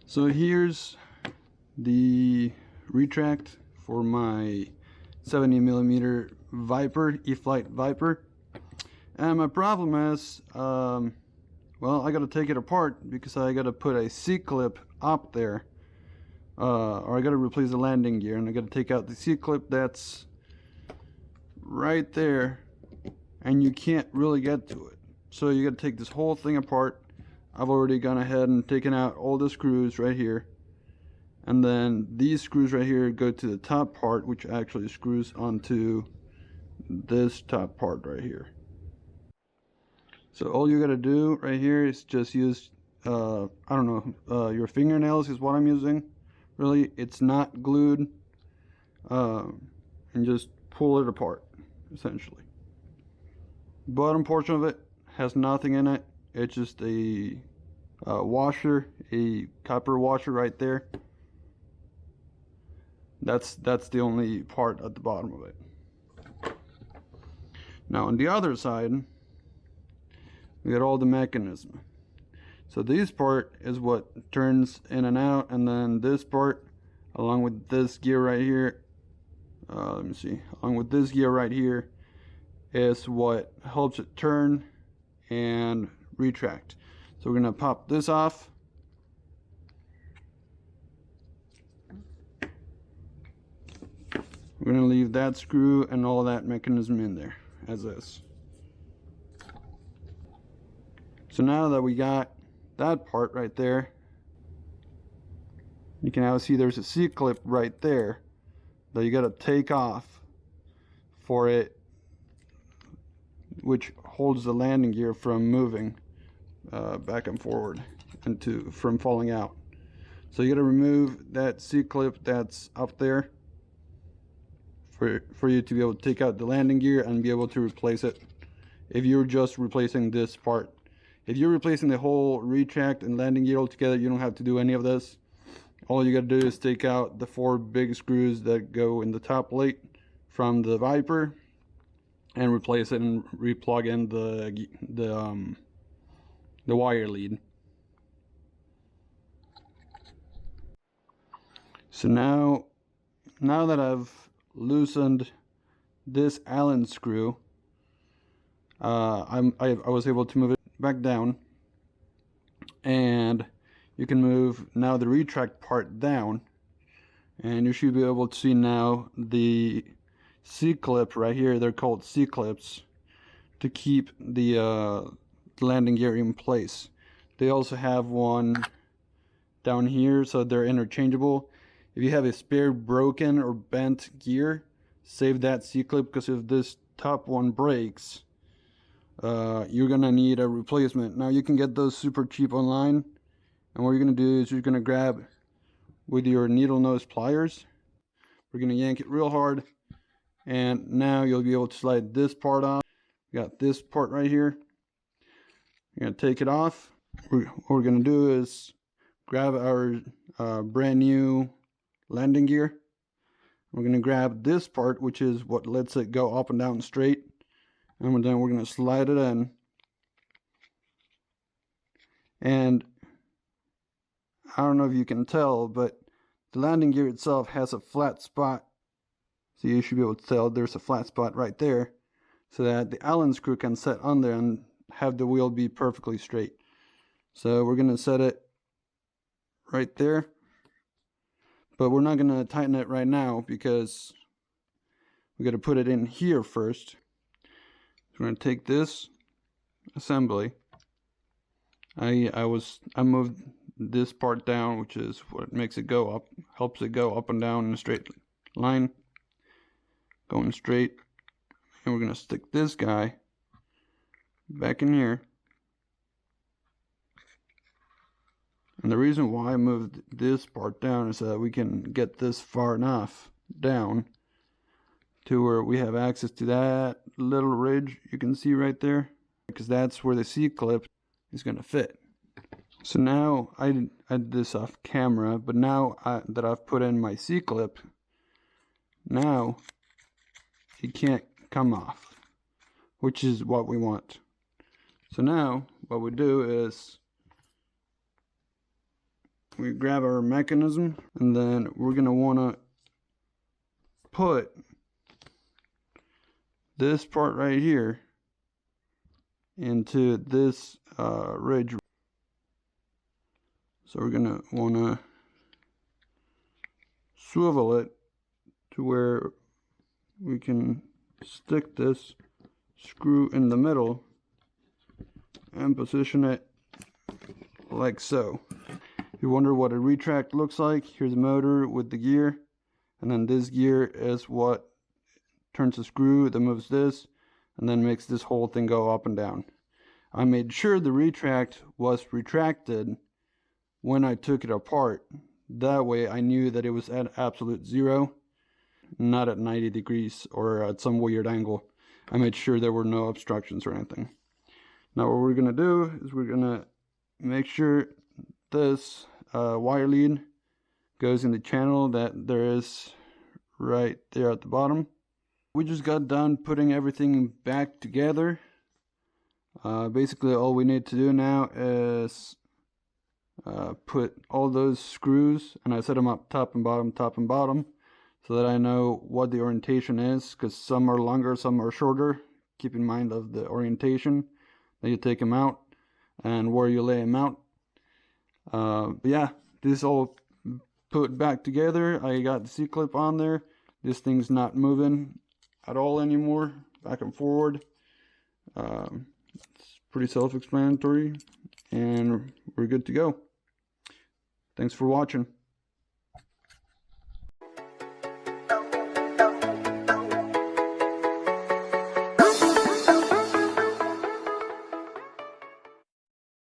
So here's the retract for my 70mm Viper, E-Flite Viper. And my problem is, well, I gotta take it apart because I gotta put a C-clip up there. Or I gotta replace the landing gear, and I gotta take out the C-clip that's right there, and you can't really get to it. So you gotta take this whole thing apart. I've already gone ahead and taken out all the screws right here, and then these screws right here go to the top part, which actually screws onto this top part right here. So all you gotta do right here is just use I don't know, your fingernails is what I'm using. Really, it's not glued, and just pull it apart essentially. Bottom portion of it has nothing in it. It's just a washer, a copper washer right there. That's the only part at the bottom of it. Now on the other side, we got all the mechanism. So this part is what turns in and out, and then this part, along with this gear right here, let me see, along with this gear right here, is what helps it turn and retract. So we're gonna pop this off. We're gonna leave that screw and all that mechanism in there as is. So now that we got that part right there, you can now see there's a C-clip right there that you gotta take off for it, which holds the landing gear from moving back and forward and from falling out. So you got to remove that C-clip that's up there for you to be able to take out the landing gear and be able to replace it. If you're just replacing this part, if you're replacing the whole retract and landing gear altogether, you don't have to do any of this. All you got to do is take out the 4 big screws that go in the top plate from the Viper and replace it and replug in the wire lead. So now that I've loosened this Allen screw, I was able to move it back down, and you can move now the retract part down, and you should be able to see now the C-clip right here. They're called C-clips to keep the landing gear in place. They also have one down here, so they're interchangeable. If you have a spare broken or bent gear, save that C-clip, because if this top one breaks, you're gonna need a replacement. Now you can get those super cheap online, and what you're gonna do is you're gonna grab with your needle nose pliers. We're gonna yank it real hard, and now you'll be able to slide this part off. We got this part right here. You're gonna take it off. What we're gonna do is grab our brand new landing gear. We're gonna grab this part, which is what lets it go up and down straight, and then we're gonna slide it in. And I don't know if you can tell, but the landing gear itself has a flat spot. So you should be able to tell there's a flat spot right there, so that the Allen screw can set on there and have the wheel be perfectly straight. So we're going to set it right there, but we're not going to tighten it right now because we got to put it in here first. So we're going to take this assembly. I moved this part down, which is what makes it go up, helps it go up and down in a straight line, going straight. And we're going to stick this guy back in here. And the reason why I moved this part down is that we can get this far enough down to where we have access to that little ridge you can see right there, because that's where the C-clip is going to fit. So now I did this off camera, but now that I've put in my C-clip, now it can't come off, which is what we want. So now what we do is we grab our mechanism, and then we're going to want to put this part right here into this ridge. So we're going to want to swivel it to where we can stick this screw in the middle and position it like so. If you wonder what a retract looks like, here's a motor with the gear, and then this gear is what turns the screw that moves this and then makes this whole thing go up and down. I made sure the retract was retracted when I took it apart. That way I knew that it was at absolute zero, not at 90 degrees or at some weird angle. I made sure there were no obstructions or anything. Now what we're going to do is we're going to make sure this wire lead goes in the channel that there is right there at the bottom. We just got done putting everything back together. Basically all we need to do now is put all those screws, and I set them up top and bottom, so that I know what the orientation is, because some are longer, some are shorter. Keep in mind of the orientation that you take them out and where you lay them out. But yeah, this all put back together. I got the C-clip on there. This thing's not moving at all anymore, back and forward. It's pretty self-explanatory, and we're good to go. Thanks for watching.